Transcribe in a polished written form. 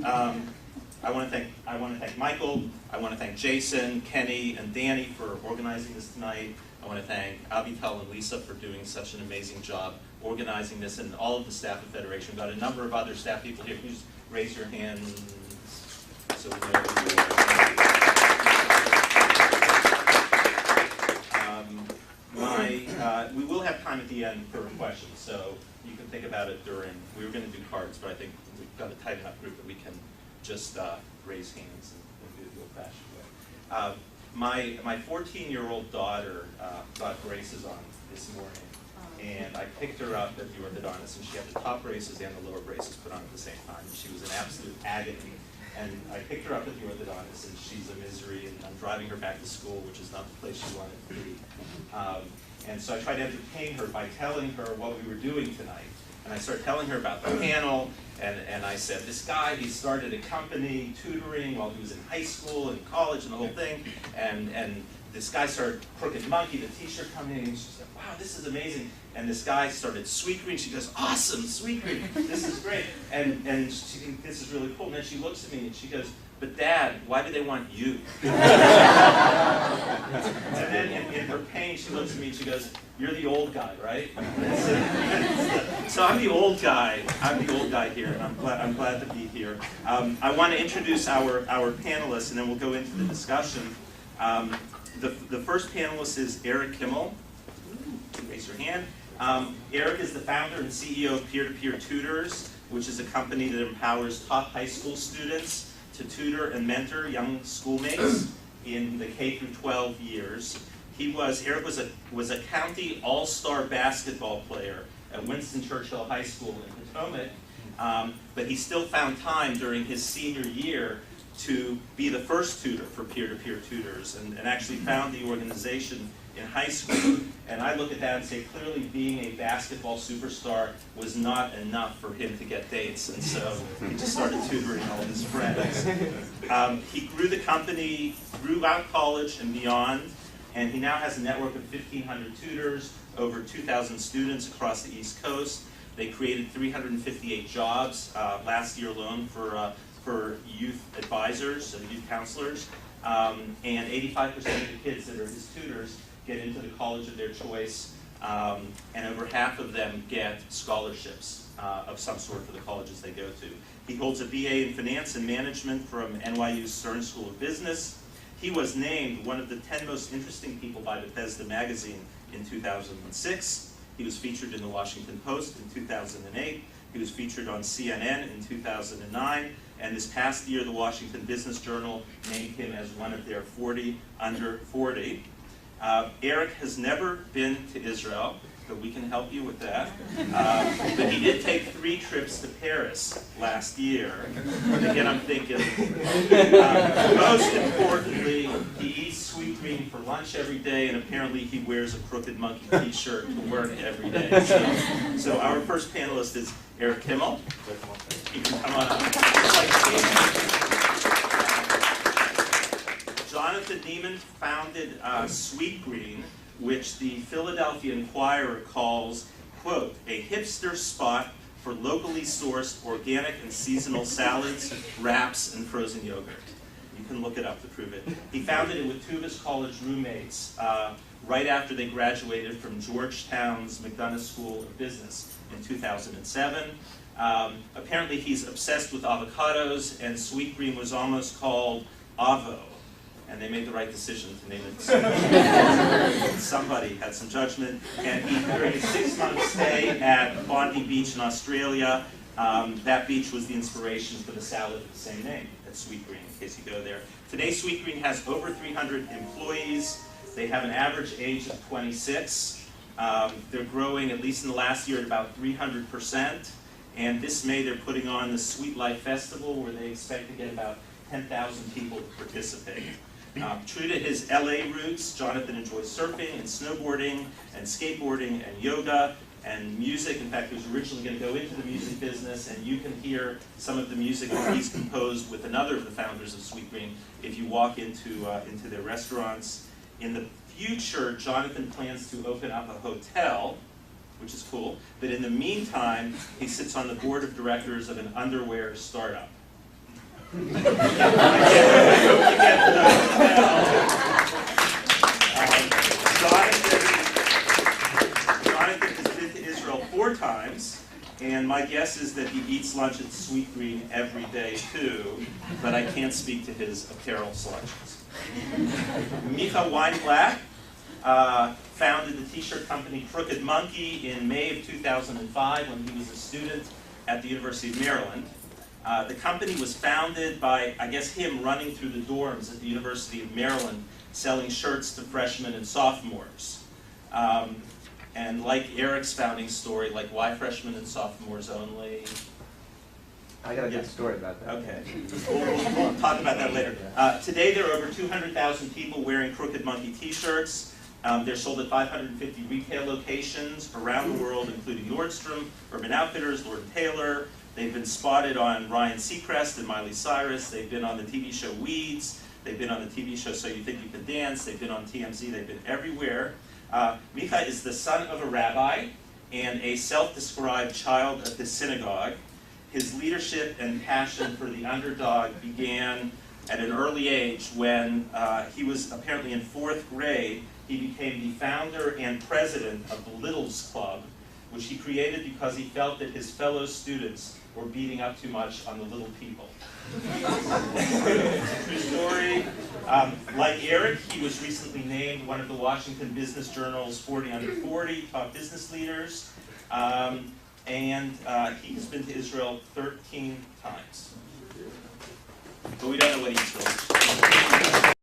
I want to thank Michael. I want to thank Jason, Kenny, and Danny for organizing this tonight. I want to thank Avital and Lisa for doing such an amazing job organizing this, and all of the staff of Federation. We've got a number of other staff people here. Please raise your hands so we know who you are. We will have time at the end for questions, so you can think about it during. We were going to do cards, but I think we've got a tight enough group that we can just raise hands and do it the old-fashioned way. My 14-year-old daughter got braces on this morning, and I picked her up at the orthodontist, and she had the top braces and the lower braces put on at the same time, and she was in absolute agony. And I picked her up at the orthodontist, and she's a misery, and I'm driving her back to school, which is not the place she wanted to be. And so I tried to entertain her by telling her what we were doing tonight. And I started telling her about the panel, and I said, this guy, he started a company tutoring while he was in high school and college and the whole thing, and this guy started Crooked Monkey, the t-shirt coming in, and she said, wow, this is amazing. And this guy started Sweetgreen. She goes, awesome, Sweetgreen, this is great. And she thinks this is really cool. And then she looks at me and she goes, but Dad, why do they want you? And then in her pain, she looks at me and she goes, you're the old guy, right? So I'm the old guy. I'm the old guy here, and I'm glad to be here. I want to introduce our panelists, and then we'll go into the discussion. The first panelist is Erik Kimel. Raise your hand. Erik is the founder and CEO of Peer-to-Peer Tutors, which is a company that empowers top high school students to tutor and mentor young schoolmates in the K through 12 years. Erik was a county all-star basketball player at Winston Churchill High School in Potomac, but he still found time during his senior year to be the first tutor for Peer-to-Peer Tutors, and actually found the organization in high school. And I look at that and say, clearly being a basketball superstar was not enough for him to get dates, and so he just started tutoring all his friends. He grew the company throughout college and beyond, and he now has a network of 1,500 tutors, over 2,000 students across the East Coast. They created 358 jobs last year alone for youth advisors and youth counselors, and 85% of the kids that are his tutors get into the college of their choice, and over half of them get scholarships of some sort for the colleges they go to. He holds a BA in Finance and Management from NYU's Stern School of Business. He was named one of the 10 most interesting people by Bethesda Magazine in 2006. He was featured in the Washington Post in 2008. He was featured on CNN in 2009. And this past year, the Washington Business Journal named him as one of their 40 under 40. Erik has never been to Israel, but we can help you with that. But he did take 3 trips to Paris last year. And again, I'm thinking, most importantly, he eats Sweetgreen for lunch every day, and apparently he wears a Crooked Monkey t-shirt to work every day. So our first panelist is Erik Kimel. You can come on up. Jonathan Neman founded Sweetgreen, which the Philadelphia Inquirer calls, quote, a hipster spot for locally sourced organic and seasonal salads, wraps, and frozen yogurt. You can look it up to prove it. He founded it with 2 of his college roommates right after they graduated from Georgetown's McDonough School of Business in 2007. Apparently he's obsessed with avocados, and Sweetgreen was almost called Avo. And they made the right decision to name it Sweetgreen. Somebody had some judgment. And during a 6-month stay at Bondi Beach in Australia, that beach was the inspiration for the salad of the same name, at Sweetgreen, in case you go there. Today, Sweetgreen has over 300 employees. They have an average age of 26. They're growing, at least in the last year, at about 300%. And this May, they're putting on the Sweet Life Festival, where they expect to get about 10,000 people to participate. True to his LA roots, Jonathan enjoys surfing and snowboarding and skateboarding and yoga and music. In fact, he was originally going to go into the music business, and you can hear some of the music that he's composed with another of the founders of Sweetgreen if you walk into their restaurants. In the future, Jonathan plans to open up a hotel, which is cool, but in the meantime, he sits on the board of directors of an underwear startup. Jonathan has been to Israel 4 times, and my guess is that he eats lunch at Sweetgreen every day too, but I can't speak to his apparel selections. Micha Weinblatt founded the t-shirt company Crooked Monkey in May of 2005 when he was a student at the University of Maryland. The company was founded by, I guess, him running through the dorms at the University of Maryland selling shirts to freshmen and sophomores. And like Erik's founding story, like why freshmen and sophomores only? I got a good story about that. Okay, we'll talk about that later. Today there are over 200,000 people wearing Crooked Monkey t-shirts. They're sold at 550 retail locations around the world, including Nordstrom, Urban Outfitters, Lord & Taylor. They've been spotted on Ryan Seacrest and Miley Cyrus. They've been on the TV show Weeds. They've been on the TV show So You Think You Can Dance. They've been on TMZ. They've been everywhere. Micha is the son of a rabbi and a self-described child of his synagogue. His leadership and passion for the underdog began at an early age when he was apparently in 4th grade. He became the founder and president of the Littles Club, which he created because he felt that his fellow students were beating up too much on the little people. True story. Like Erik, he was recently named one of the Washington Business Journal's 40 Under 40 top business leaders. And he has been to Israel 13 times. But we don't know what he's doing.